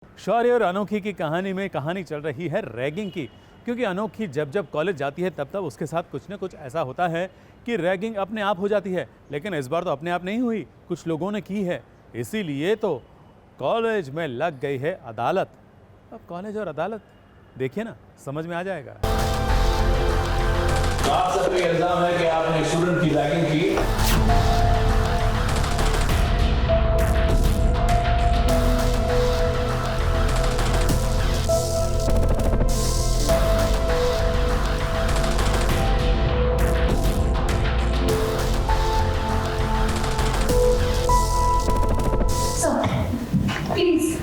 शौर्य और अनोखी की कहानी में कहानी चल रही है रैगिंग की, क्योंकि अनोखी जब जब कॉलेज जाती है तब तब उसके साथ कुछ न कुछ ऐसा होता है कि रैगिंग अपने आप हो जाती है। लेकिन इस बार तो अपने आप नहीं हुई, कुछ लोगों ने की है, इसीलिए तो कॉलेज में लग गई है अदालत। अब कॉलेज और अदालत देखिए ना, समझ में आ जाएगा। आप सब पे इल्जाम है कि आपने स्टूडेंट की रैगिंग की। प्लीज,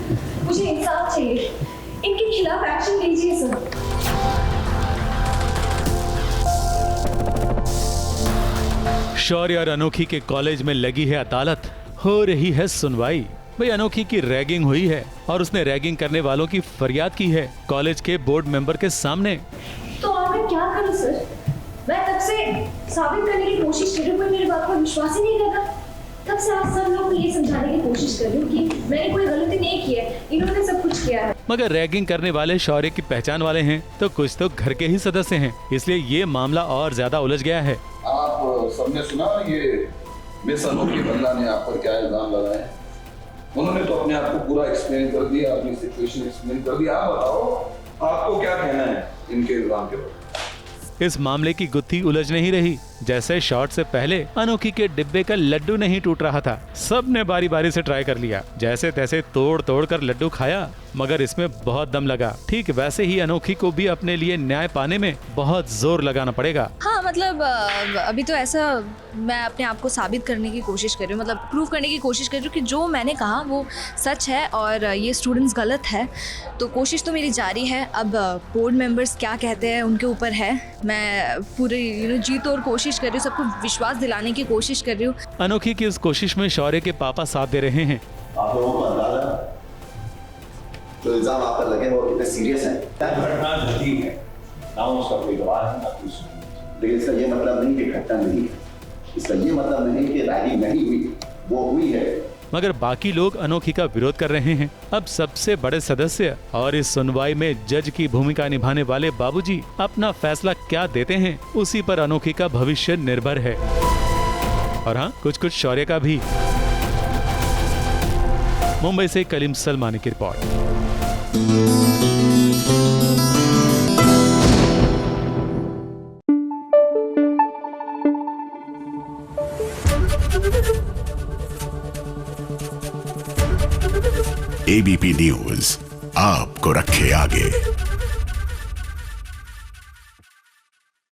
मुझे इंसाफ चाहिए, इनके खिलाफ एक्शन लीजिए सर। शौर्य और अनोखी के कॉलेज में लगी है अदालत, हो रही है सुनवाई। भाई अनोखी की रैगिंग हुई है और उसने रैगिंग करने वालों की फरियाद की है कॉलेज के बोर्ड मेंबर के सामने। तो और मैं क्या करूं सर? मैं तब से साबित करने की कोशिश कर रही हूँ, कोई मेरी बात पर विश्वास ही नहीं करता। तब से आप सब लोग को ये समझाने की कोशिश कर रही हूँ कि मैंने कोई गलती नहीं की है, इन्होंने सब कुछ किया है। मगर रैगिंग करने वाले शौर्य की पहचान वाले हैं तो कुछ तो घर के ही सदस्य हैं, इसलिए ये मामला और ज्यादा उलझ गया है। आप सबने सुना ये मिस अनोखी बंदा ने आप पर क्या इल्जाम लगाए हैं? उन्होंने तो अपने आप को पूरा एक्सप्लेन कर दिया, अपनी सिचुएशन एक्सप्लेन कर दिया। आप बताओ, आपको क्या कहना है इनके इल्जाम के बारे में? इस मामले की गुत्थी उलझ नहीं रही। जैसे शॉट से पहले अनोखी के डिब्बे का लड्डू नहीं टूट रहा था, सबने बारी बारी से ट्राई कर लिया, जैसे तैसे तोड़ तोड़ कर लड्डू खाया, मगर इसमें बहुत दम लगा। ठीक वैसे ही अनोखी को भी अपने लिए न्याय पाने में बहुत जोर लगाना पड़ेगा। हाँ मतलब अभी तो ऐसा मैं अपने आप को साबित करने की कोशिश कर रही हूँ, मतलब प्रूव करने की कोशिश कर रही हूँ कि जो मैंने कहा वो सच है और ये स्टूडेंट्स गलत है। तो कोशिश तो मेरी जारी है। अब बोर्ड मेंबर्स क्या कहते हैं उनके ऊपर है। मैं पूरी जी तोड़ कोशिश कर रही हूँ, सबको विश्वास दिलाने की कोशिश कर रही हूँ। अनोखी की इस कोशिश में शौर्य के पापा साथ दे रहे हैं। आप लोगों को अंदाजा जो इल्जाम आप पर लगे वो कितने सीरियस हैं? घटना घटी है, ना उसका कोई गवाह है ना कुछ। लेकिन इसका ये मतलब नहीं कि घटना नहीं है, इसका ये मतलब नहीं कि रैगिंग नहीं हुई, वो हुई है। मगर बाकी लोग अनोखी का विरोध कर रहे हैं। अब सबसे बड़े सदस्य और इस सुनवाई में जज की भूमिका निभाने वाले बाबूजी अपना फैसला क्या देते हैं, उसी पर अनोखी का भविष्य निर्भर है। और हाँ, कुछ कुछ शौर्य का भी। मुंबई से कलीम सलमानी की रिपोर्ट। एबीपी न्यूज आपको रखे आगे।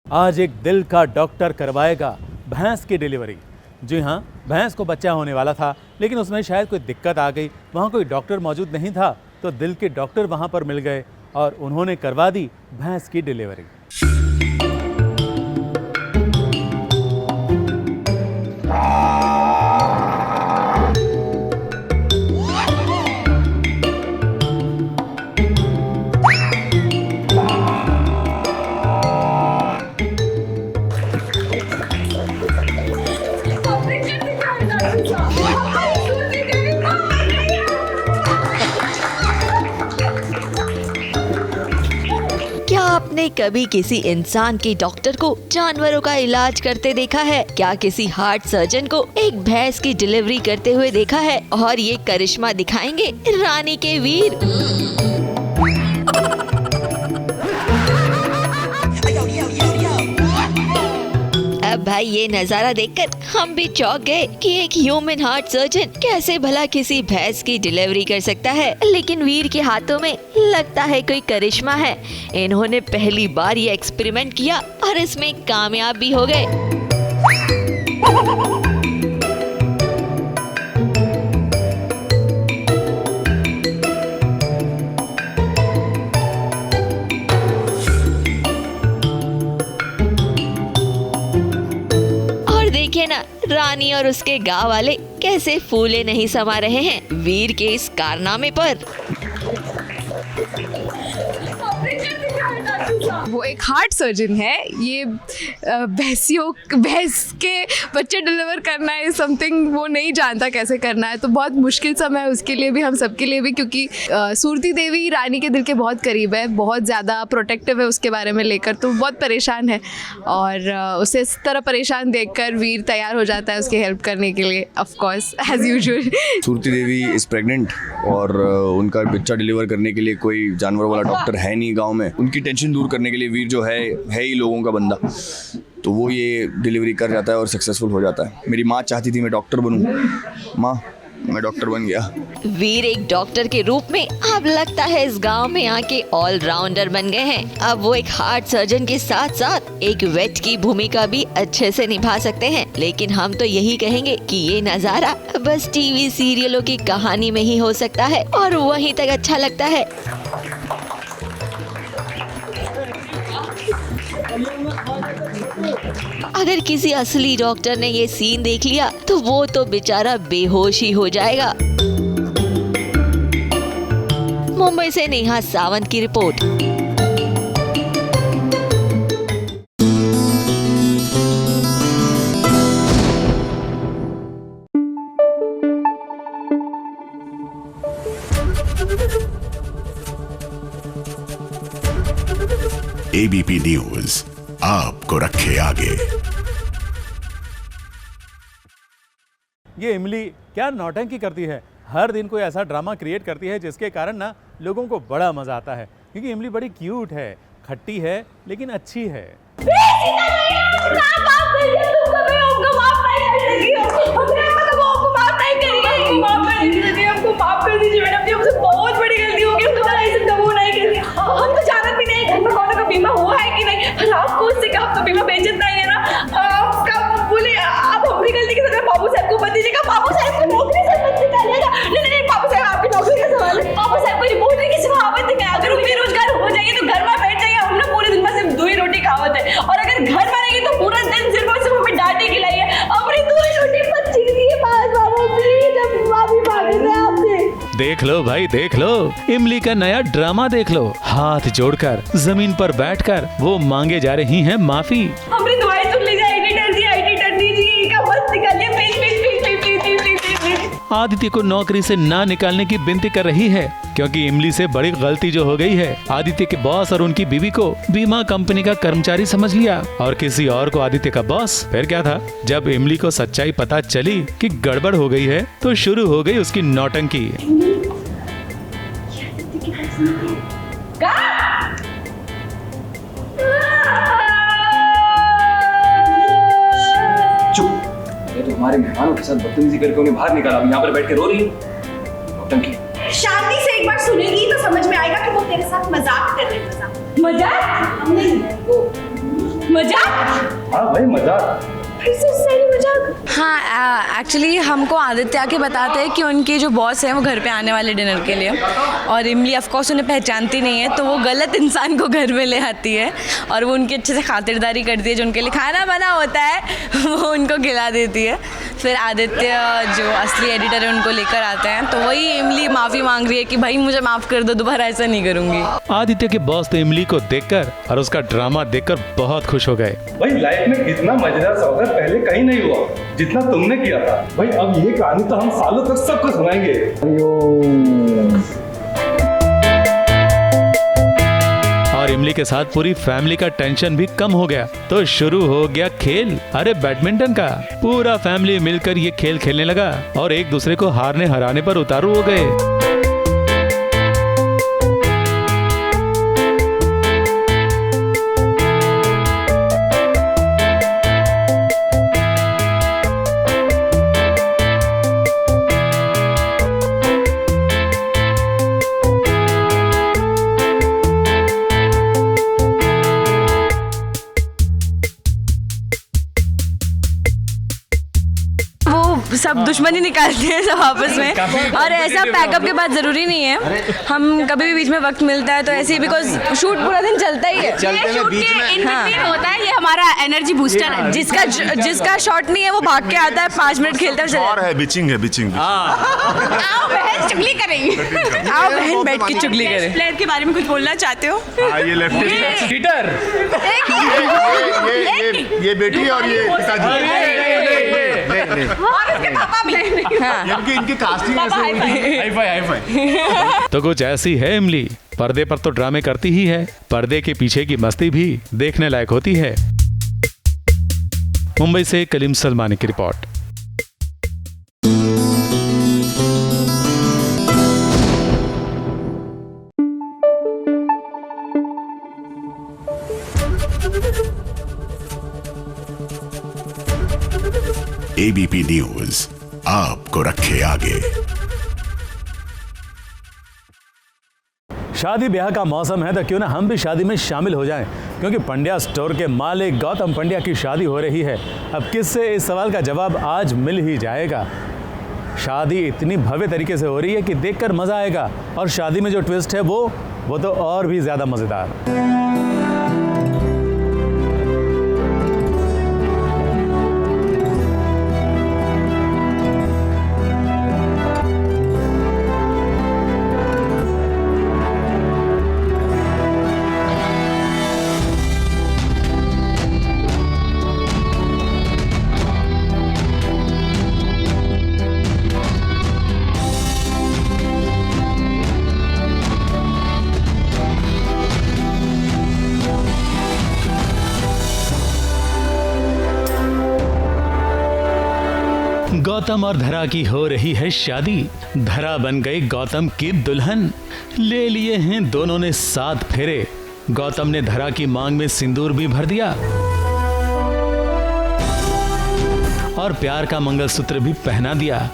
आज एक दिल का डॉक्टर करवाएगा भैंस की डिलीवरी। जी हाँ, भैंस को बच्चा होने वाला था, लेकिन उसमें शायद कोई दिक्कत आ गई। वहाँ कोई डॉक्टर मौजूद नहीं था, तो दिल के डॉक्टर वहाँ पर मिल गए और उन्होंने करवा दी भैंस की डिलीवरी। आपने कभी किसी इंसान के डॉक्टर को जानवरों का इलाज करते देखा है? क्या किसी हार्ट सर्जन को एक भैंस की डिलीवरी करते हुए देखा है? और ये करिश्मा दिखाएंगे रानी के वीर। अब भाई ये नजारा देखकर हम भी चौंक गए कि एक ह्यूमन हार्ट सर्जन कैसे भला किसी भैंस की डिलीवरी कर सकता है। लेकिन वीर के हाथों में लगता है कोई करिश्मा है। इन्होंने पहली बार ये एक्सपेरिमेंट किया और इसमें कामयाब भी हो गए। देखिए ना, रानी और उसके गांव वाले कैसे फूले नहीं समा रहे हैं वीर के इस कारनामे पर। वो एक हार्ट सर्जन है। ये भैंस के बच्चे डिलीवर करना है समथिंग वो नहीं जानता कैसे करना है, तो बहुत मुश्किल समय है उसके लिए भी, हम सबके लिए भी, क्योंकि सूरती देवी रानी के दिल के बहुत करीब है, बहुत ज़्यादा प्रोटेक्टिव है उसके बारे में लेकर, तो बहुत परेशान है। और उसे इस तरह परेशान देखकर वीर तैयार हो जाता है उसकी हेल्प करने के लिए, of course as usual. Surati Devi is pregnant और उनका बच्चा डिलीवर करने के लिए कोई जानवर वाला डॉक्टर है नहीं गांव में। उनकी टेंशन दूर करने के लिए वीर जो है ही लोगों का बंदा, तो वो ये डिलीवरी कर जाता है और सक्सेसफुल हो जाता है। मेरी माँ चाहती थी मैं डॉक्टर बनूं, माँ मैं डॉक्टर बन गया। वीर एक डॉक्टर के रूप में अब लगता है इस गांव में आके ऑलराउंडर बन गए हैं। अब वो एक हार्ट सर्जन के साथ साथ एक वेट की भूमिका भी अच्छे से निभा सकते हैं। लेकिन हम तो यही कहेंगे कि ये नजारा बस टीवी सीरियलों की कहानी में ही हो सकता है और वहीं तक अच्छा लगता है। अगर किसी असली डॉक्टर ने ये सीन देख लिया तो वो तो बेचारा बेहोश ही हो जाएगा। मुंबई से नेहा सावंत की रिपोर्ट। एबीपी न्यूज आपको रखे आगे। ये इमली क्या नौटंकी करती है, हर दिन कोई ऐसा ड्रामा क्रिएट करती है जिसके कारण ना लोगों को बड़ा मजा आता है, क्योंकि इमली बड़ी क्यूट है, खट्टी है लेकिन अच्छी है। बहुत बड़ी गलती हो गई, दोबारा ऐसे कबू नहीं करेंगे। हम तो जानत भी नहीं घर में कौन का बीमा हुआ है कि नहीं, और आपको उससे क्या, आपका बीमा बेचत नहीं है ना, आपका बोले आप हमारी गलती के साथ बाबू साहब को मत दीजिएगा, बाबू साहब को नौकरी से मत निकालिएगा। नहीं बाबू साहब आपकी नौकरी का सवाल है, बाबू साहब को रिपोर्ट की सिर्फ आवत है, अगर उनकी बेरोजगार हो जाएगी तो घर में बैठ जाएंगे, हम लोग पूरे दिन में सिर्फ 2 ही रोटी खावत है, और अगर घर में रहेंगे तो पूरा दिन सिर्फ और सिर्फ हमें डांटे खिलाइए, अपनी 2 ही रोटी मत छीनिए, बस बाबू प्लीज अब माफी मांगे थे आपसे। देख लो भाई देख लो, इमली का नया ड्रामा देख लो। हाथ जोड़कर जमीन पर बैठकर वो मांगे जा रही हैं माफी। हमारी दुआएं सुन लीजिए, एडिटर जी का मत निकालिए please please please please please please. Aditya को नौकरी से ना निकालने की विनती कर रही है, क्योंकि इमली से बड़ी गलती जो हो गई है, आदित्य के बॉस और उनकी बीवी को बीमा कंपनी का कर्मचारी समझ लिया और किसी और को आदित्य का बॉस। फिर क्या था, जब इमली को सच्चाई पता चली कि गड़बड़ हो गई है तो शुरू हो गई उसकी नौटंकी। चुप, ये तो हमारे मेहमानों के साथ बदतमीजी करके उन्हें बाहर निकाला, यहाँ पर बैठ के रो रही है। नौटंकी। शांति से एक बार सुनेगी तो समझ में आएगा कि वो तेरे साथ मजाक कर रही है। मजाक? मजाक? हाँ भाई मजाक। फिर से सही मजाक? हाँ, एक्चुअली हमको आदित्य आके बताते हैं कि उनके जो बॉस हैं वो घर पे आने वाले डिनर के लिए, और इमली ऑफ कोर्स उन्हें पहचानती नहीं है, तो वो गलत इंसान को घर में ले आती है और वो उनकी अच्छे से खातिरदारी करती है, जो उनके लिए खाना बना होता है वो उनको खिला देती है। फिर आदित्य जो असली एडिटर है उनको लेकर आते हैं, तो वही इमली माफ़ी मांग रही है कि भाई मुझे माफ़ कर दो, दोबारा ऐसा नहीं करूँगी। आदित्य के बॉस तो इमली को देखकर और उसका ड्रामा देखकर बहुत खुश हो गए। भाई लाइफ में इतना मजेदार सौदा पहले कहीं नहीं हुआ जितना तुमने किया था। भाई अब ये कहानी तो हम सालों तक सबको सुनाएंगे। और इमली के साथ पूरी फैमिली का टेंशन भी कम हो गया, तो शुरू हो गया खेल। अरे बैडमिंटन का पूरा फैमिली मिलकर ये खेल खेलने लगा और एक दूसरे को हारने हराने पर उतारू हो गए। सब दुश्मनी निकालते हैं सब आपस में, और ऐसा पैकअप के बाद ज़रूरी नहीं है, हम कभी भी बीच में वक्त मिलता है तो ऐसे ही, बिकॉज शूट पूरा दिन चलता ही है, होता है, ये हमारा एनर्जी बूस्टर है। जिसका शॉट नहीं है वो भाग के आता है, 5 मिनट खेलता है और है बिचिंग आओ बहन चुगली करेंगे, आओ बहन बैठ के चुगली करे। प्लेयर के बारे में कुछ बोलना चाहते हो? ये लेफ्ट हीटर, ये बेटी और ये पिताजी, और इसके पापा भी, इनकी कास्टिंग हाई फाई। तो कुछ ऐसी है इमली, पर्दे पर तो ड्रामे करती ही है, पर्दे के पीछे की मस्ती भी देखने लायक होती है। मुंबई से कलीम सलमानी की रिपोर्ट। एबीपी न्यूज आपको रखे आगे। शादी ब्याह का मौसम है तो क्यों ना हम भी शादी में शामिल हो जाएं, क्योंकि पंड्या स्टोर के मालिक गौतम पंड्या की शादी हो रही है। अब किससे, इस सवाल का जवाब आज मिल ही जाएगा। शादी इतनी भव्य तरीके से हो रही है कि देखकर मजा आएगा, और शादी में जो ट्विस्ट है वो तो और भी ज्यादा मजेदार। गौतम और धरा की हो रही है शादी। धरा बन गई गौतम की दुल्हन। ले लिए हैं दोनों ने 7 फेरे। गौतम ने धरा की मांग में सिंदूर भी भर दिया और प्यार का मंगलसूत्र भी पहना दिया,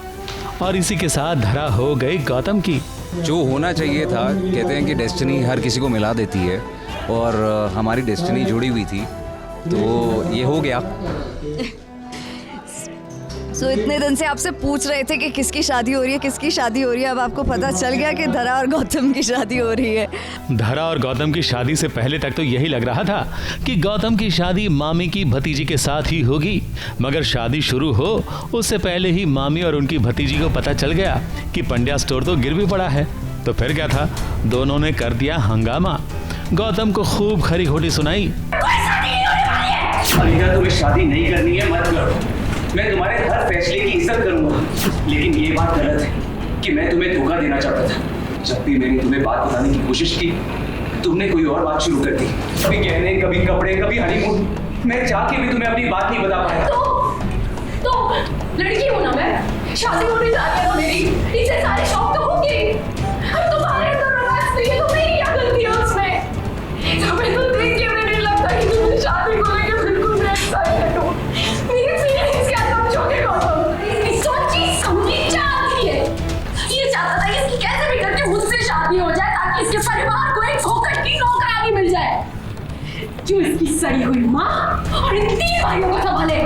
और इसी के साथ धरा हो गई गौतम की। जो होना चाहिए था, कहते हैं कि डेस्टिनी हर किसी को मिला देती है, और हमारी डेस्टिनी जुड़ी हुई थी, तो ये हो गया। तो इतने दिन से आपसे पूछ रहे थे कि किसकी शादी हो रही है, किसकी शादी हो रही है, अब आपको पता चल गया कि धरा और गौतम की शादी हो रही है। धरा और गौतम की शादी से पहले तक तो यही लग रहा था कि गौतम की शादी मामी की भतीजी के साथ ही होगी, मगर शादी शुरू हो उससे पहले ही मामी और उनकी भतीजी को पता चल गया कि पंड्या स्टोर तो गिर भी पड़ा है। तो फिर क्या था, दोनों ने कर दिया हंगामा। गौतम को खूब खरी खोटी सुनाई। तुम्हें शादी नहीं करनी है, मत करो। मैं तुम्हारे हर फैसले की इज्जत करूंगा, लेकिन ये बात गलत है कि मैं तुम्हें धोखा देना चाहता था। जब भी मैंने तुम्हें बात बताने की कोशिश की, तुमने कोई और बात शुरू कर दी। कभी गहने, कभी कपड़े, कभी हनीमून। मैं चाह के भी तुम्हें अपनी बात नहीं बता पाया। तो लड़की हूं ना मैं, शादी होने जा रही है मेरी, इसे सारे शौक तो होंगे। अब तुम्हारे अंदर रोमांस नहीं है तो मेरी क्या गलती है उसमें? तुम्हें तो देख के मुझे नहीं लगता कि तुम शादी को लेकर बिल्कुल भी एक्साइटेड हो। मेरी फीलिंग्स क्या तुम छोटे हो, सोची समझी चाहती है। ये चाहता था कि इसकी कैसे भी करके मुझसे शादी हो जाए ताकि इसके परिवार को एक फोकट की नौकरानी मिल जाए, जो इसकी सड़ी हुई माँ और इन 3 भाइयों को संभाले।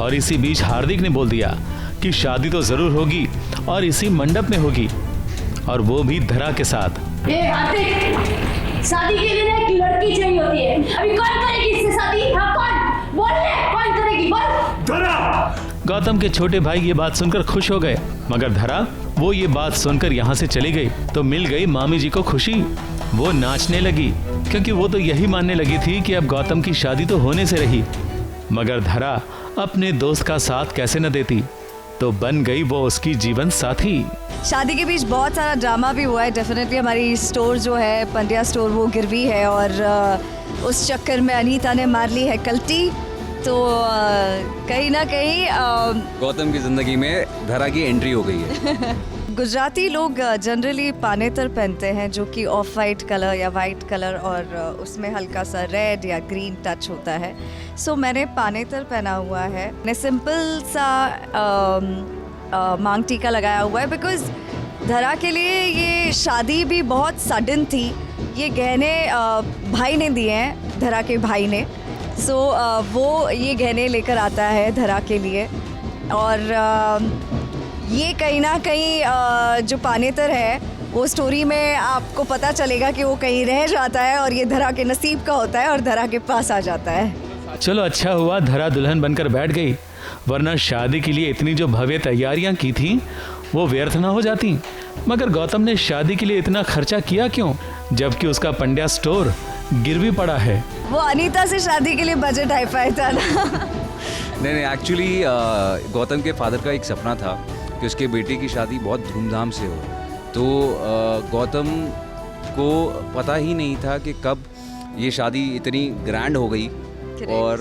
और इसी बीच हार्दिक ने बोल दिया कि शादी तो जरूर होगी और इसी मंडप में होगी, और वो भी धरा के साथ। हार्दिक, शादी के लिए एक लड़की चाहिए होती है। अभी कौन करेगी इससे शादी? हाँ, कौन? बोल ले, कौन करेगी? बोल। धरा। गौतम के छोटे भाई ये बात सुनकर खुश हो गए, मगर धरा वो ये बात सुनकर यहाँ से चली गई तो मिल गई मामी जी को खुशी। वो नाचने लगी, क्योंकि वो तो यही मानने लगी थी कि अब गौतम की शादी तो होने से रही, मगर धरा अपने दोस्त का साथ कैसे न देती, तो बन गई वो उसकी जीवन साथी। शादी के बीच बहुत सारा ड्रामा भी हुआ है। डेफिनेटली हमारी स्टोर जो है पंड्या स्टोर वो गिरवी है, और उस चक्कर में अनीता ने मार ली है कल्टी। तो कहीं ना कहीं गौतम की जिंदगी में धरा की एंट्री हो गई है। गुजराती लोग जनरली पानेतर पहनते हैं, जो कि ऑफ वाइट कलर या वाइट कलर और उसमें हल्का सा रेड या ग्रीन टच होता है। सो मैंने पानेतर पहना हुआ है। मैंने सिंपल सा मांग टीका लगाया हुआ है, बिकॉज धरा के लिए ये शादी भी बहुत सडन थी। ये गहने भाई ने दिए हैं, धरा के भाई ने, सो वो ये गहने लेकर आता है धरा के लिए, और ये कहीं ना कहीं जो पानेतर है वो स्टोरी में आपको पता चलेगा कि वो कहीं रह जाता है और ये धरा के नसीब का होता है और धरा के पास आ जाता है। चलो अच्छा हुआ धरा दुल्हन बनकर बैठ गई, वरना शादी के लिए इतनी जो भव्य तैयारियां की थी वो व्यर्थ ना हो जाती। मगर गौतम ने शादी के लिए इतना खर्चा किया क्यों, जबकि उसका पंड्या स्टोर गिरवी पड़ा है? वो अनीता से शादी के लिए बजट हाई-फाई था ना। नहीं, एक्चुअली गौतम के फादर का एक सपना था कि उसके बेटे की शादी बहुत धूमधाम से हो। तो गौतम को पता ही नहीं था कि कब ये शादी इतनी ग्रैंड हो गई, और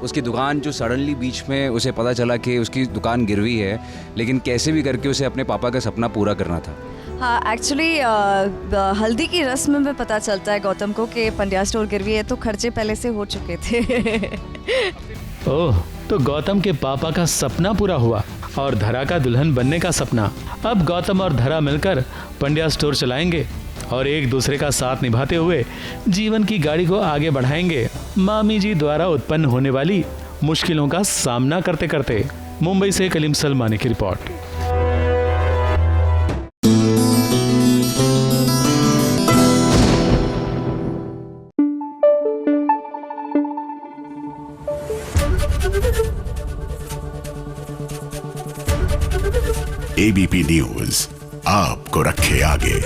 उसकी दुकान जो सडनली बीच में उसे पता चला कि उसकी दुकान गिरवी है, लेकिन कैसे भी करके उसे अपने पापा का सपना पूरा करना था। हाँ, एक्चुअली हल्दी की रस्म में पता चलता है गौतम को कि पंड्या स्टोर गिरवी है, तो खर्चे पहले से हो चुके थे। ओह, तो गौतम के पापा का सपना पूरा हुआ और धरा का दुल्हन बनने का सपना। अब गौतम और धरा मिलकर पंड्या स्टोर चलाएंगे और एक दूसरे का साथ निभाते हुए जीवन की गाड़ी को आगे बढ़ाएंगे, मामी जी द्वारा उत्पन्न होने वाली मुश्किलों का सामना करते करते। मुंबई से कलीम सलमानी की रिपोर्ट। एबीपी न्यूज आपको रखे आगे।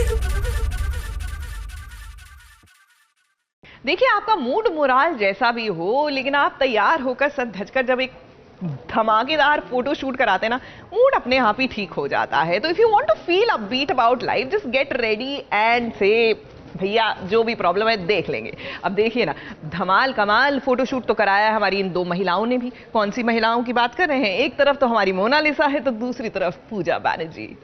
देखिए, आपका मूड मोराल जैसा भी हो, लेकिन आप तैयार होकर सज धजकर जब एक धमाकेदार फोटो शूट कराते हैं ना, मूड अपने आप ही ठीक हो जाता है। तो if you want to feel upbeat about life, just get ready and say भैया जो भी प्रॉब्लम है देख लेंगे। अब देखिए ना, धमाल कमाल फोटोशूट तो कराया है हमारी इन दो महिलाओं ने भी। कौन सी महिलाओं की बात कर रहे हैं? एक तरफ तो हमारी मोनालिसा है, तो दूसरी तरफ पूजा बैनर्जी।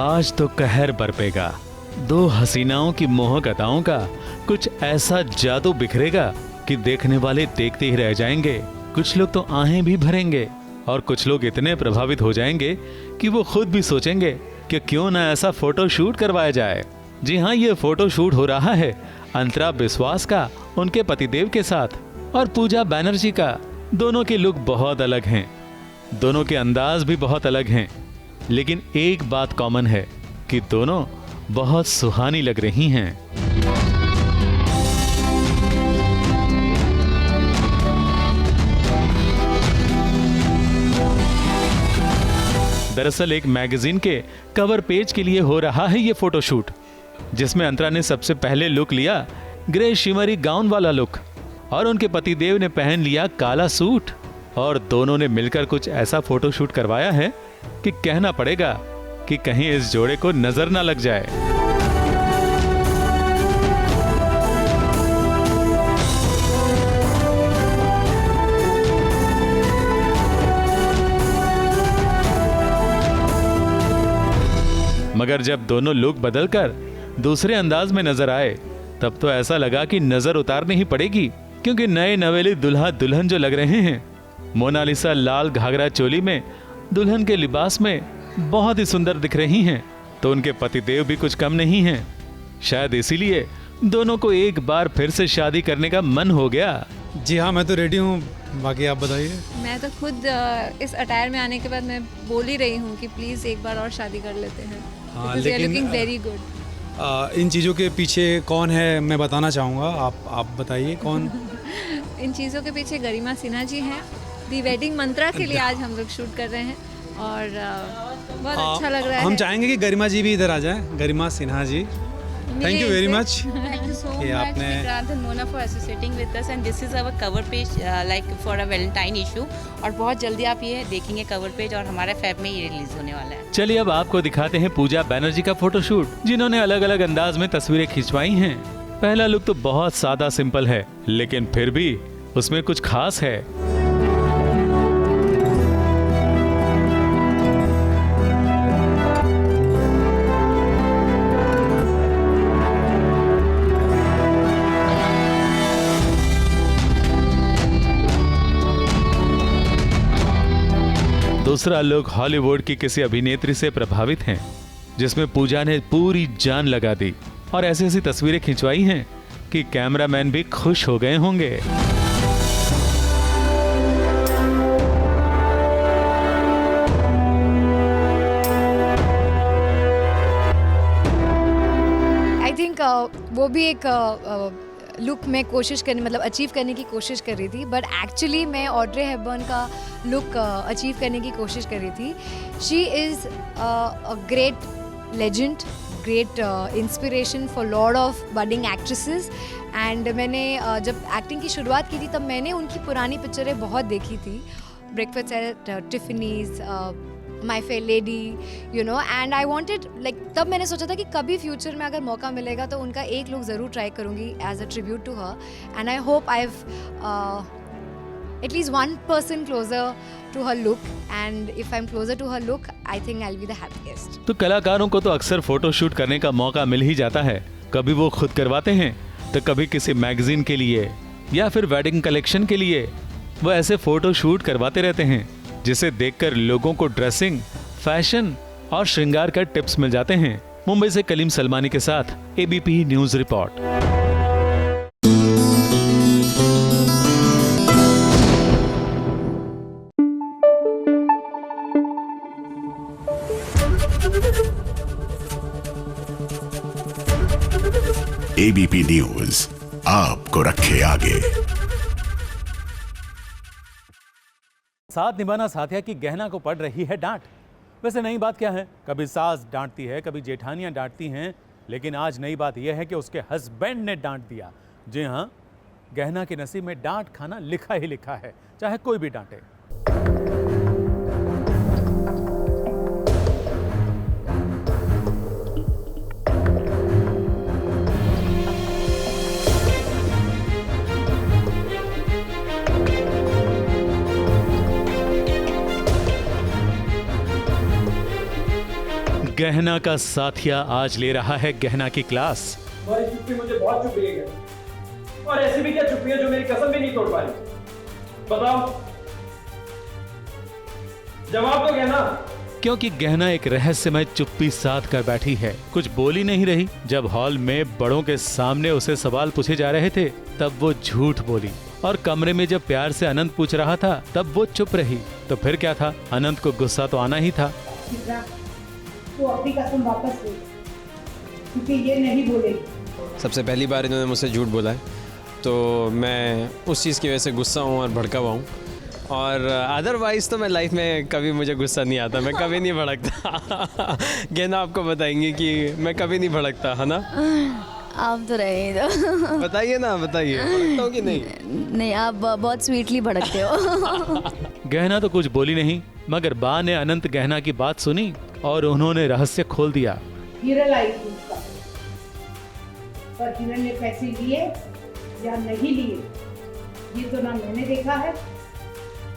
आज तो कहर बरपेगा, दो हसीनाओं की मोहक अदाओं का कुछ ऐसा जादू बिखरेगा कि देखने वाले देखते ही रह जाएंगे। कुछ लोग तो आहें भी भरेंगे और कुछ लोग इतने प्रभावित हो जाएंगे कि वो खुद भी सोचेंगे कि क्यों ना ऐसा फोटो शूट करवाया जाए। जी हाँ, ये फोटो शूट हो रहा है अंतरा बिस्वास का उनके पतिदेव के साथ और पूजा बैनर्जी का। दोनों के लुक बहुत अलग हैं, दोनों के अंदाज भी बहुत अलग हैं, लेकिन एक बात कॉमन है कि दोनों बहुत सुहानी लग रही हैं। दरअसल एक मैगजीन के कवर पेज के लिए हो रहा है ये फोटोशूट, जिसमें अंतरा ने सबसे पहले लुक लिया ग्रे शिमरी गाउन वाला लुक और उनके पतिदेव ने पहन लिया काला सूट, और दोनों ने मिलकर कुछ ऐसा फोटोशूट करवाया है कि कहना पड़ेगा कि कहीं इस जोड़े को नजर ना लग जाए। मगर जब दोनों लुक बदलकर दूसरे अंदाज में नजर आए, तब तो ऐसा लगा कि नजर उतारनी ही पड़ेगी, क्योंकि नए नवेली दुल्हा दुल्हन जो लग रहे हैं। मोनालिसा लाल घाघरा चोली में दुल्हन के लिबास में बहुत ही सुंदर दिख रही हैं, तो उनके पतिदेव भी कुछ कम नहीं हैं। शायद इसीलिए दोनों को एक बार फिर से शादी करने का मन हो गया। जी हाँ, मैं तो रेडी हूँ, बाकी आप बताइए। मैं तो खुद इस अटायर में आने के बाद मैं बोल ही रही हूँ कि प्लीज़ एक बार और शादी कर लेते हैं। हाँ, लेकिन लुकिंग वेरी गुड। इन चीज़ों के पीछे कौन है मैं बताना चाहूँगा, आप बताइए कौन। इन चीज़ों के पीछे गरिमा सिन्हा जी हैं। दी वेडिंग मंत्रा के लिए आज हम लोग शूट कर रहे हैं। और बहुत अच्छा लग रहा है। हम चाहेंगे कि गरिमा जी भी इधर आ जाए, Garima Sinha ji. Thank you very much Thank you so कि much, आपने Vikrant and Mona, for associating with us, and this is our cover page like for a Valentine issue. और बहुत जल्दी आप ये देखेंगे कवर पेज, और हमारे फैब में ये रिलीज होने वाला है। चलिए अब आपको दिखाते हैं पूजा बैनर्जी का फोटोशूट, जिन्होंने अलग अलग अंदाज में तस्वीरें खिंचवाई हैं। पहला लुक तो बहुत सादा सिंपल है, लेकिन फिर भी उसमें कुछ खास है। दूसरा लुक हॉलीवुड की किसी अभिनेत्री से प्रभावित है, जिसमें पूजा ने पूरी जान लगा दी और ऐसी ऐसी तस्वीरें खिंचवाई हैं कि कैमरामैन भी खुश हो गए होंगे। आई थिंक वो भी एक लुक में कोशिश करने मतलब अचीव करने की कोशिश कर रही थी, बट एक्चुअली मैं ऑड्रे हेपबर्न का लुक अचीव करने की कोशिश कर रही थी। She is a great legend, great inspiration for lot of budding actresses. And मैंने जब एक्टिंग की शुरुआत की थी तब मैंने उनकी पुरानी पिक्चरें बहुत देखी थी, breakfast at Tiffany's, my fair lady, you know, and I wanted like तब मैंने सोचा था कि कभी फ्यूचर में अगर मौका मिलेगा तो उनका एक लुक ज़रूर ट्राई करूँगी as a tribute to her. And I hope I have at least one person closer to her look, and if I am closer to her look I think I will be the happiest. तो कलाकारों को तो अक्सर photo shoot करने का मौका मिल ही जाता है, कभी वो खुद करवाते हैं तो कभी किसी मैगजीन के लिए या फिर वेडिंग कलेक्शन के लिए वो ऐसे फोटो शूट करवाते रहते हैं, जिसे देखकर लोगों को ड्रेसिंग, फैशन और श्रृंगार का टिप्स मिल जाते हैं। मुंबई से कलीम सलमानी के साथ ABP news report. ABP news आपको रखे आगे। साथ निभाना साथिया की गहना को पड़ रही है डांट। वैसे नई बात क्या है, कभी सास डांटती है, कभी जेठानियां डांटती हैं, लेकिन आज नई बात यह है कि उसके हस्बैंड ने डांट दिया। जी हाँ, गहना के नसीब में डांट खाना लिखा ही लिखा है, चाहे कोई भी डांटे। गहना का साथिया आज ले रहा है गहना की क्लास। तुम्हारी चुप्पी मुझे बहुत चुप रही है, और ऐसी भी क्या चुप्पी है जो मेरी कसम भी नहीं तोड़ पा रही? बताओ, जवाब दो गहना। क्योंकि गहना एक रहस्यमय चुप्पी साध कर बैठी है, कुछ बोल ही नहीं रही। जब हॉल में बड़ों के सामने उसे सवाल पूछे जा रहे थे तब वो झूठ बोली, और कमरे में जब प्यार से अनंत पूछ रहा था तब वो चुप रही। तो फिर क्या था, अनंत को गुस्सा तो आना ही था। तो अपनी कसम वापस ले, क्योंकि ये नहीं बोलेगी। सबसे पहली बार इन्होंने मुझसे झूठ बोला है, तो मैं उस चीज़ की वजह से गुस्सा हूँ और भड़का हुआ हूँ। और अदरवाइज़ तो मैं लाइफ में कभी मुझे गुस्सा नहीं आता, मैं कभी नहीं भड़कता। गहना आपको बताएंगे कि मैं कभी नहीं भड़कता, है ना? आप तो रहे दो। बताइए ना, बताइए, भड़कता हूँ कि नहीं? नहीं, आप बहुत स्वीटली भड़कते हो। गहना तो कुछ बोली नहीं, मगर बा ने अनंत गहना की बात सुनी और उन्होंने रहस्य खोल दिया। हिरन आई थी उसका, पर हिरन ने पैसे लिए या नहीं लिए ये तो ना मैंने देखा है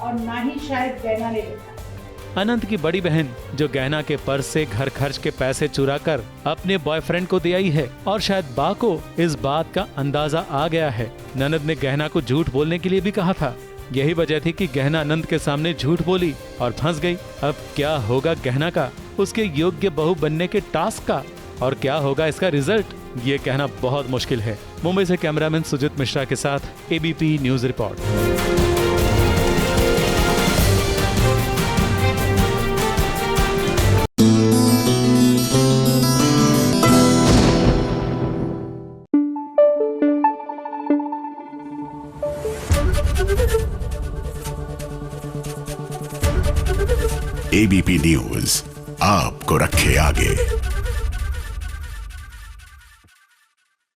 और ना ही शायद गहना ने देखा। अनंत की बड़ी बहन जो गहना के पर्स से घर खर्च के पैसे चुरा कर अपने बॉयफ्रेंड को दे आई है, और शायद बा को इस बात का अंदाजा आ गया है। ननद ने गहना को झूठ बोलने के लिए भी कहा था। यही वजह थी कि गहना अनंत के सामने झूठ बोली और फंस गई। अब क्या होगा गहना का, उसके योग्य बहू बनने के टास्क का, और क्या होगा इसका रिजल्ट, ये कहना बहुत मुश्किल है। मुंबई से कैमरामैन सुजित मिश्रा के साथ ABP news report. ABP news आपको रखे आगे।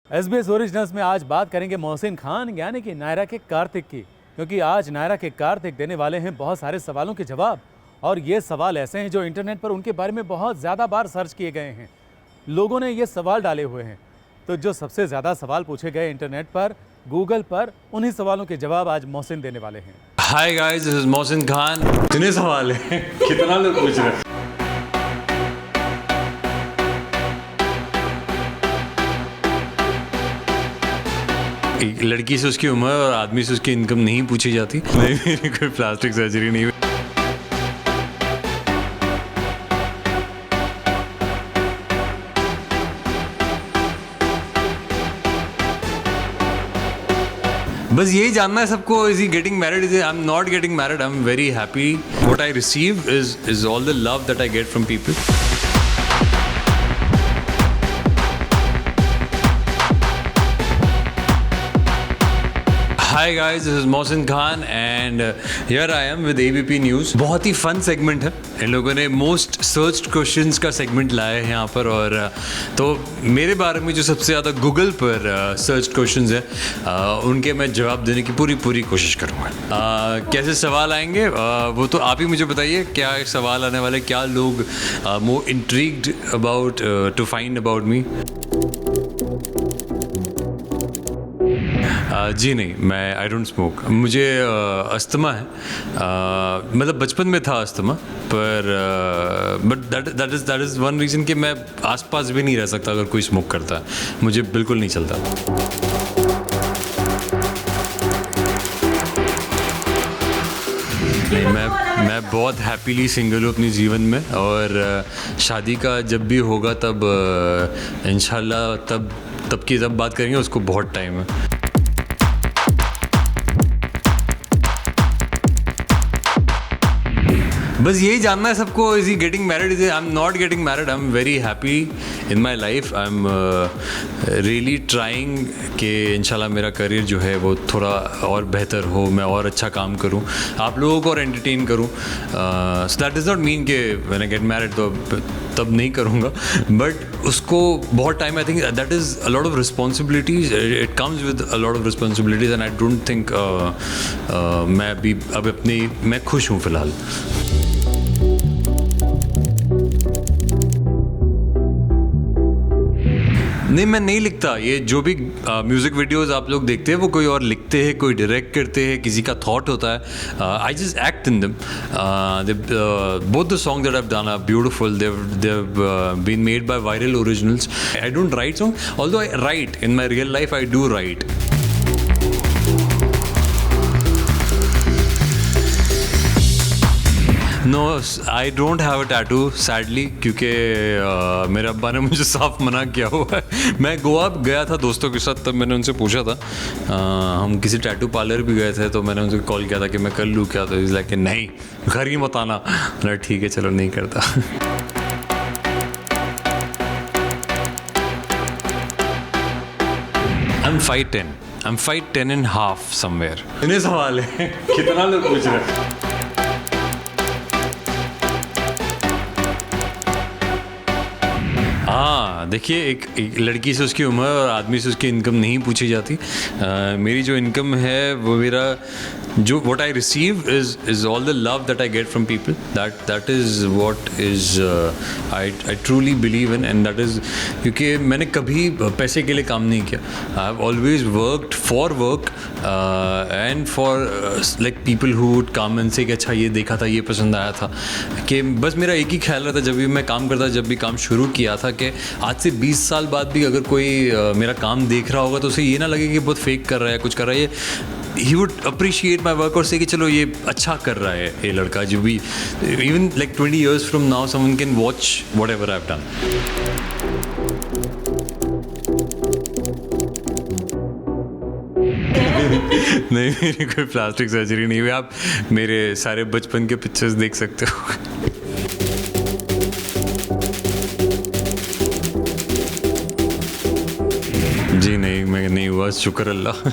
SBS ओरिजिनल्स में आज बात करेंगे मोहसिन खान यानी कि नायरा के कार्तिक की, क्योंकि आज नायरा के कार्तिक देने वाले हैं बहुत सारे सवालों के जवाब। और ये सवाल ऐसे हैं जो इंटरनेट पर उनके बारे में बहुत ज़्यादा बार सर्च किए गए हैं। लोगों ने ये सवाल डाले हुए हैं, तो जो सबसे ज़्यादा सवाल पूछे गए इंटरनेट पर, गूगल पर, उन्हीं सवालों के जवाब आज मोहसिन देने वाले हैं। Hi guys, this is Mohsin Khan. इतने सवाल हैं, कितना लोग पूछ रहे हैं। एक लड़की से उसकी उम्र और आदमी से उसकी इनकम नहीं पूछी जाती। नहीं, मेरी कोई प्लास्टिक सर्जरी नहीं हुई। बस यही जानना है सबको, is he getting married? Is I am not getting married. I am very happy. What I receive is all the love that I get from people. Hi guys, this is Mohsin Khan and here I am with ABP news. बहुत ही fun segment है। इन लोगों ने most searched questions का segment लाया है यहाँ पर, और तो मेरे बारे में जो सबसे ज़्यादा गूगल पर सर्च क्वेश्चंस हैं उनके मैं जवाब देने की पूरी कोशिश करूँगा। कैसे सवाल आएंगे वो तो आप ही मुझे बताइए। क्या सवाल आने वाले, क्या लोग more intrigued about to find about me? जी नहीं, मैं आई डोंट स्मोक। मुझे अस्थमा है, मतलब बचपन में था अस्थमा, पर but that is one reason कि मैं आसपास भी नहीं रह सकता अगर कोई स्मोक करता है। मुझे बिल्कुल नहीं चलता। नहीं, मैं बहुत हैप्पीली सिंगल हूँ अपनी जीवन में, और शादी का जब भी होगा तब इंशाल्लाह तब बात करेंगे। उसको बहुत टाइम है। बस यही जानना है सबको, is he getting married? Is I am not getting married. I am very happy in my life. I am really trying कि इंशाल्लाह मेरा करियर जो है वो थोड़ा और बेहतर हो, मैं और अच्छा काम करूं, आप लोगों को और एंटरटेन करूं। So that does not mean कि व्हेन आई गेट मैरिड तो तब नहीं करूंगा, बट उसको बहुत time, I think that is a lot of responsibilities. It comes with a lot of responsibilities and I don't think मैं अभी मैं खुश हूँ फ़िलहाल। नहीं, मैं नहीं लिखता। ये जो भी म्यूज़िक वीडियोस आप लोग देखते हैं वो कोई और लिखते हैं, कोई डायरेक्ट करते हैं, किसी का थॉट होता है। I just act in them. Both the song that I have done are beautiful. They have been made by viral originals. I don't write song, although I write in my real life. I do write. No, I don't have a tattoo sadly, क्योंकि मेरे अब्बा ने मुझे साफ मना किया हुआ है। मैं गोवा गया था दोस्तों के साथ, तब मैंने उनसे पूछा था, हम किसी टैटू पार्लर भी गए थे, तो मैंने उनसे कॉल किया था कि मैं कर लूँ क्या, तो इज़ लाइक कि नहीं, घर ही मत आना। मैं ठीक है चलो नहीं करता। I'm 5'10". I'm 5'10.5" somewhere. इन्हें सवाल है, कितना लोग पूछ रहे हैं। हाँ, देखिए, एक लड़की से उसकी उम्र और आदमी से उसकी इनकम नहीं पूछी जाती। मेरी जो इनकम है वो मेरा जो what I receive is all the love that I get from people. That is what is I truly believe in, and that is क्योंकि मैंने कभी पैसे के लिए काम नहीं किया. I have always worked for work and for like people who would come and say कि अच्छा ये देखा था, ये पसंद आया था, कि बस मेरा एक ही ख्याल रहता जब भी मैं काम करता, जब भी काम शुरू किया था, कि आज से 20 साल बाद भी अगर कोई मेरा काम देख रहा होगा तो उसे ये ना लगे कि बहुत फेक कर रहा है, कुछ कर रहा है. He would appreciate my work और say कि चलो ये अच्छा कर रहा है ये लड़का. जो भी even like 20 years from now someone can watch whatever I've done. नहीं, मेरी कोई प्लास्टिक सर्जरी नहीं हुई. आप मेरे सारे बचपन के पिक्चर्स देख सकते हो. जी नहीं, मैं नहीं हुआ, शुक्र अल्लाह.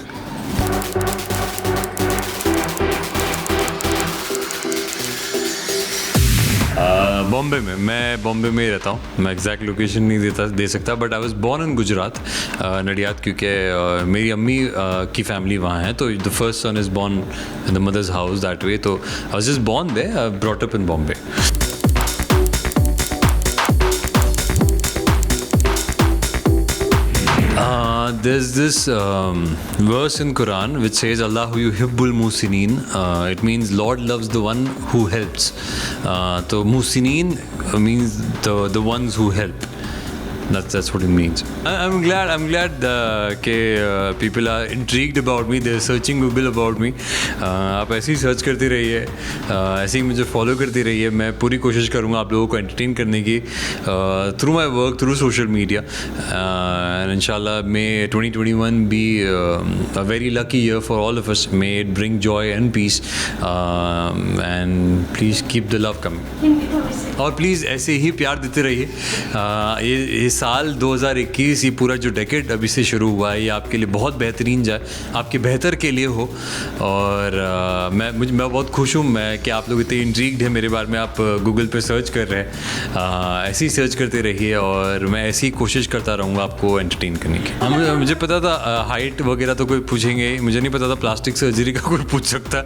बॉम्बे में, मैं बॉम्बे में ही रहता हूँ। मैं एग्जैक्ट लोकेशन नहीं दे सकता, but I was born in Gujarat, Nadiad, क्योंकि मेरी अम्मी की फैमिली वहाँ है, तो the first son is born in the mother's house that way, तो I was just born there, brought up in Bombay. There's this verse in Quran which says Allahu yuhibbul muhsinin. It means Lord loves the one who helps. So muhsinin means the ones who help. That's what it means. I'm glad that people are intrigued about me. They're searching Google about me. आप ऐसे ही search करते रहिए, ऐसे ही मुझे follow करते रहिए। मैं पूरी कोशिश करूँगा आप लोगों को एंटरटेन करने की through my work, through social media, and इंशाल्लाह मे 2021 B a very lucky year for all of us. May it bring joy and peace, and please keep the love coming. और प्लीज़ ऐसे ही प्यार देते रहिए। ये साल 2021, ये पूरा जो डेकेड अभी से शुरू हुआ है, ये आपके लिए बहुत बेहतरीन जाए, आपके बेहतर के लिए हो। और मैं बहुत खुश हूँ कि आप लोग इतने इंट्रीग्ड हैं मेरे बारे में, आप गूगल पे सर्च कर रहे हैं। ऐसे ही सर्च करते रहिए और मैं ऐसी ही कोशिश करता रहूँगा आपको एंटरटेन करने की। मुझे पता था हाइट वगैरह तो कोई पूछेंगे, मुझे नहीं पता था प्लास्टिक सर्जरी का कोई पूछ सकता।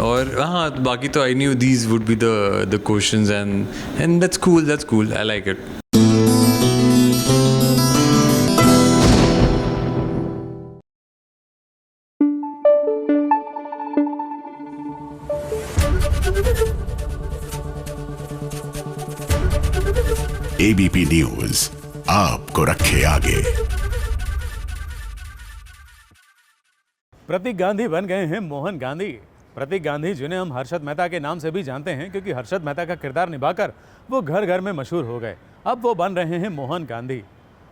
और हाँ, बाकी तो I knew these would be the questions, and that's cool, I like it. ABP news आपको रखे आगे। प्रतीक गांधी बन गए हैं मोहन गांधी। प्रतीक गांधी, जिन्हें हम हर्षद मेहता के नाम से भी जानते हैं, क्योंकि हर्षद मेहता का किरदार निभाकर वो घर घर में मशहूर हो गए। अब वो बन रहे हैं मोहन गांधी।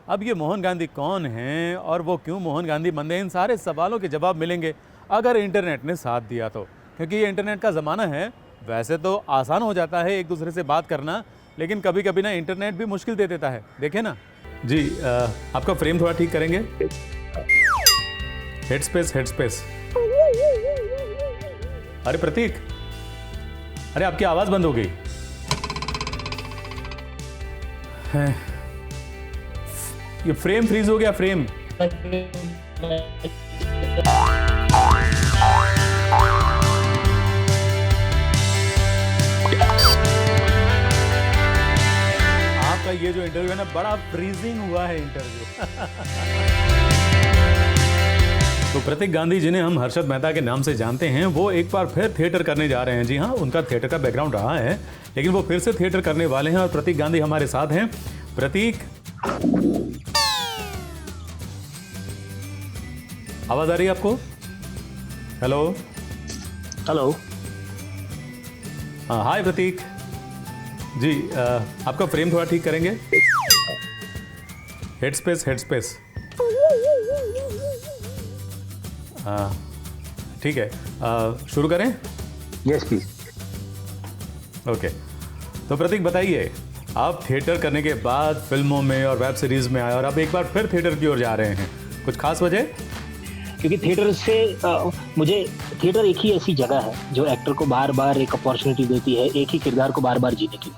अब ये मोहन गांधी कौन हैं और वो क्यों मोहन गांधी बने, इन सारे सवालों के जवाब मिलेंगे अगर इंटरनेट ने साथ दिया तो, क्योंकि ये इंटरनेट का ज़माना है। वैसे तो आसान हो जाता है एक दूसरे से बात करना, लेकिन कभी कभी ना इंटरनेट भी मुश्किल दे देता है। देखे ना जी, आपका फ्रेम थोड़ा ठीक करेंगे। Head space. अरे प्रतीक, अरे आपकी आवाज बंद हो गई। ये फ्रेम फ्रीज हो गया, फ्रेम। आपका ये जो इंटरव्यू है ना, बड़ा फ्रीजिंग हुआ है इंटरव्यू। तो प्रतीक गांधी, जिन्हें हम हर्षद मेहता के नाम से जानते हैं, वो एक बार फिर थिएटर करने जा रहे हैं। जी हाँ, उनका थिएटर का बैकग्राउंड रहा है, लेकिन वो फिर से थिएटर करने वाले हैं और प्रतीक गांधी हमारे साथ हैं। प्रतीक, आवाज आ रही है आपको? हेलो। हाँ, हाय प्रतीक जी, आपका फ्रेम थोड़ा ठीक करेंगे। Head space. ठीक है, शुरू करें? Yes please. ओके, तो प्रतीक बताइए, आप थिएटर करने के बाद फिल्मों में और वेब सीरीज में आए और अब एक बार फिर थिएटर की ओर जा रहे हैं, कुछ खास वजह? क्योंकि थिएटर से मुझे थिएटर एक ही ऐसी जगह है जो एक्टर को बार बार एक अपॉर्चुनिटी देती है एक ही किरदार को बार बार जीने की।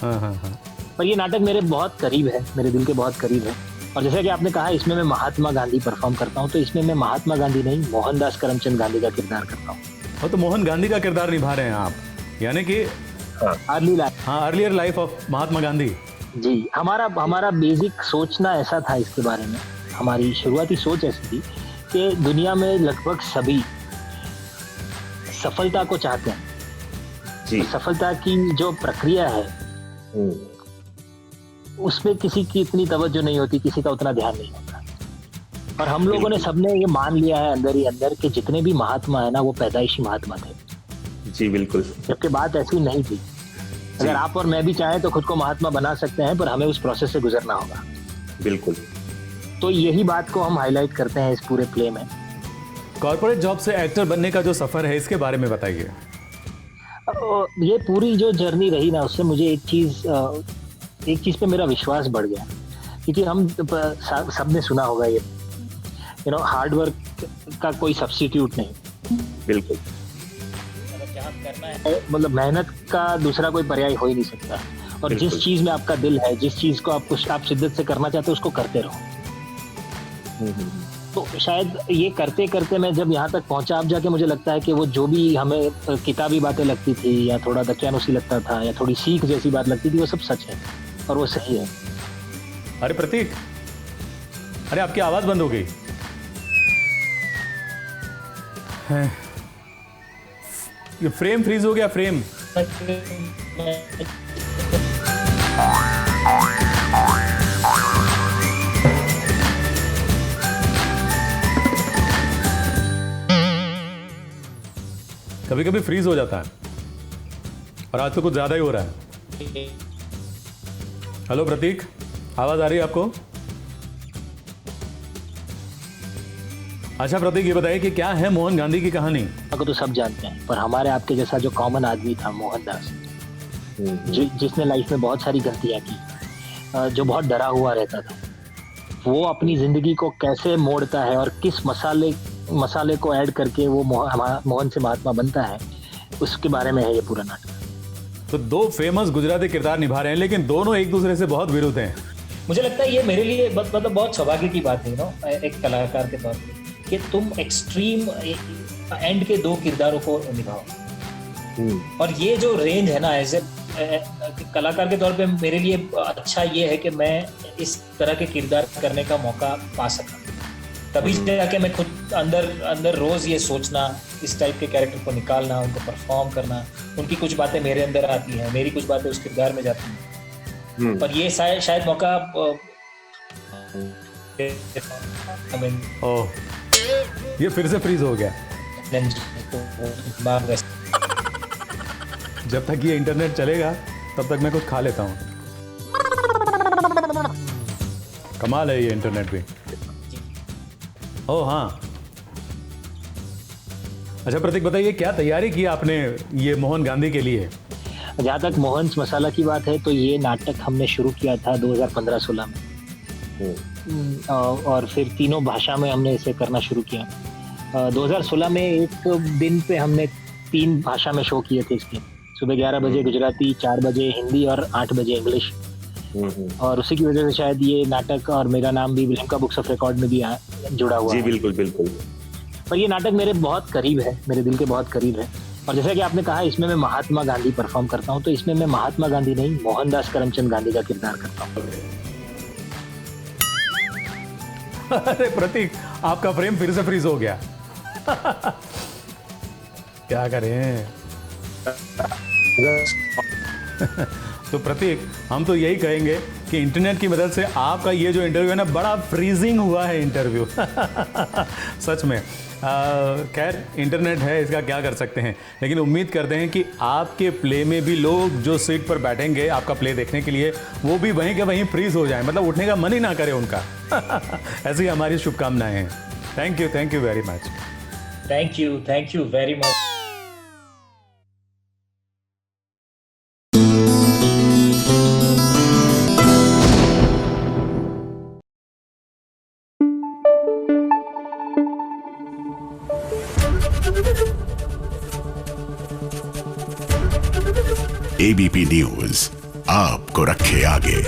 हाँ। पर ये नाटक मेरे बहुत करीब है, मेरे दिल के बहुत करीब है। और जैसा कि आपने कहा, इसमें मैं महात्मा गांधी परफॉर्म करता हूँ, तो इसमें मैं महात्मा गांधी नहीं, मोहनदास करमचंद गांधी का किरदार करता हूँ। तो मोहन गांधी का किरदार निभा रहे हैं आप, यानी कि earlier life of Mahatma Gandhi. जी, हमारा बेसिक सोचना ऐसा था इसके बारे में, हमारी शुरुआती सोच ऐसी थी कि दुनिया में लगभग सभी सफलता को चाहते हैं। जी। सफलता की जो प्रक्रिया है उसमें किसी की इतनी तवज्जो नहीं होती, किसी का उतना ध्यान नहीं होता। और हम लोगों ने सबने ये मान लिया है अंदर ही अंदर कि जितने भी महात्मा है ना, वो पैदाइशी महात्मा थे। जी बिल्कुल। जबकि बात ऐसी नहीं थी। अगर आप और मैं भी चाहें तो खुद को महात्मा बना सकते हैं, पर हमें उस प्रोसेस से गुजरना होगा। बिल्कुल। तो यही बात को हम हाईलाइट करते हैं इस पूरे प्ले में। कॉर्पोरेट जॉब से एक्टर बनने का जो सफर है, इसके बारे में बताइए। ये पूरी जो जर्नी रही ना, उससे मुझे एक चीज पे मेरा विश्वास बढ़ गया, क्योंकि हम सबने सुना होगा ये, हार्ड वर्क का कोई सब्स्टिट्यूट नहीं। बिल्कुल। करना है, मतलब मेहनत का दूसरा कोई पर्याय हो ही नहीं सकता। और जिस चीज में आपका दिल है, जिस चीज को आप शिद्दत से करना चाहते हो, उसको करते रहो। तो शायद ये करते करते मैं जब यहाँ तक पहुंचा, अब जाके मुझे लगता है कि वो जो भी हमें किताबी बातें लगती थी या थोड़ा दकियानुसी लगता था या थोड़ी सीख जैसी बात लगती थी, वो सब सच है और वो सही है। अरे प्रतीक, अरे आपकी आवाज बंद हो गई। ये फ्रेम फ्रीज हो गया, फ्रेम। कभी कभी फ्रीज हो जाता है और आज तो कुछ ज्यादा ही हो रहा है। हेलो प्रतीक, आवाज आ रही है आपको? अच्छा प्रतीक, ये बताइए कि क्या है मोहन गांधी की कहानी? को तो सब जानते हैं, पर हमारे आपके जैसा जो कॉमन आदमी था मोहनदास, जिसने लाइफ में बहुत सारी गलतियां की, जो बहुत डरा हुआ रहता था, वो अपनी जिंदगी को कैसे मोड़ता है और किस मसाले को ऐड करके वो मोहन से महात्मा बनता है, उसके बारे में है ये पूरा नाटक। तो दो फेमस गुजराती किरदार निभा रहे हैं, लेकिन दोनों एक दूसरे से बहुत विरुद्ध हैं। मुझे लगता है ये मेरे लिए मतलब बहुत सौभाग्य की बात है ना, एक कलाकार के तौर पे, कि तुम एक्सट्रीम एंड के दो किरदारों को निभाओ। और ये जो रेंज है ना, एज ए कलाकार के तौर पे मेरे लिए अच्छा ये है कि मैं इस तरह के किरदार करने का मौका पा सका। तभी जाके मैं खुद अंदर रोज ये सोचना, इस टाइप के कैरेक्टर को निकालना, उनको परफॉर्म करना, उनकी कुछ बातें मेरे अंदर आती हैं, मेरी कुछ बातें उस किरदार में जाती हैं। पर ये शायद मौका ये फिर से फ्रीज हो गया। जब तक ये इंटरनेट चलेगा तब तक मैं कुछ खा लेता हूँ। कमाल है ये इंटरनेट भी। ओह हाँ, अच्छा प्रतीक बताइए, क्या तैयारी की आपने ये मोहन गांधी के लिए? जहाँ तक मोहन मसाला की बात है, तो ये नाटक हमने शुरू किया था 2015-16 में, और फिर तीनों भाषा में हमने इसे करना शुरू किया। 2016 में एक दिन पे हमने 3 भाषा में शो किए थे इसके। सुबह 11 बजे गुजराती, 4 बजे हिंदी और 8 बजे इंग्लिश। और उसी की वजह से शायद ये नाटक और मेरा नाम भी लिम्का बुक्स ऑफ रिकॉर्ड में भी जुड़ा हुआ है। बिल्कुल बिल्कुल। पर ये नाटक मेरे बहुत करीब है, मेरे दिल के बहुत करीब है। और जैसा कि आपने कहा, इसमें मैं महात्मा गांधी परफॉर्म करता हूँ, तो इसमें मैं महात्मा गांधी नहीं, मोहनदास करमचंद गांधी का किरदार करता हूँ। अरे प्रतीक, आपका फ्रेम फिर से फ्रीज हो गया। क्या करें? तो प्रतीक, हम तो यही कहेंगे कि इंटरनेट की मदद से आपका ये जो इंटरव्यू है ना, बड़ा फ्रीजिंग हुआ है इंटरव्यू। सच में। खैर, इंटरनेट है, इसका क्या कर सकते हैं, लेकिन उम्मीद करते हैं कि आपके प्ले में भी लोग जो सीट पर बैठेंगे आपका प्ले देखने के लिए, वो भी वहीं के वहीं फ्रीज हो जाएं, मतलब उठने का मन ही ना करे उनका। ऐसी हमारी शुभकामनाएं हैं। Thank you very much. Thank you very much. ABP news आपको रखे आगे।